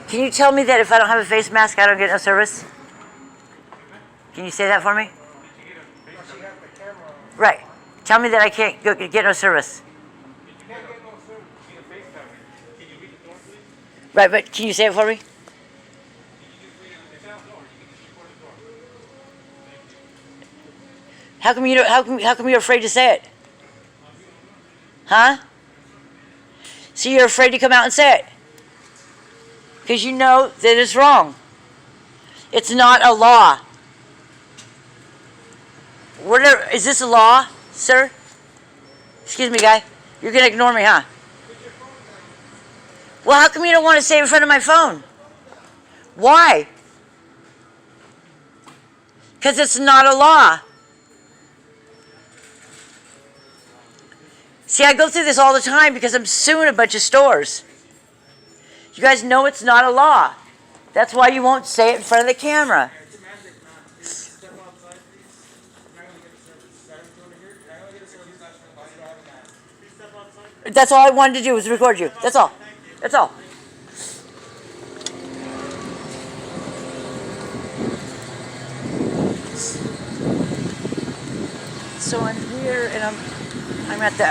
Can you tell me that if I don't have a face mask, I don't get no service? Can you say that for me? Right. Tell me that I can't get no service. Right, but can you say it for me? How come you don't, how come you're afraid to say it? Huh? So you're afraid to come out and say it? Because you know that it's wrong. It's not a law. Whatever, is this a law, sir? Excuse me, guy. You're going to ignore me, huh? Well, how come you don't want to say it in front of my phone? Why? Because it's not a law. See, I go through this all the time because I'm suing a bunch of stores. You guys know it's not a law. That's why you won't say it in front of the camera. That's all I wanted to do was record you. That's all. That's all. So I'm here and I'm at the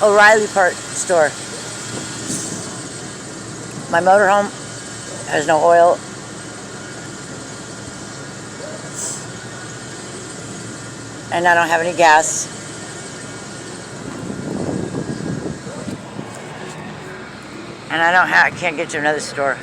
O'Reilly part store. My motorhome has no oil. And I don't have any gas. And I can't get to another store.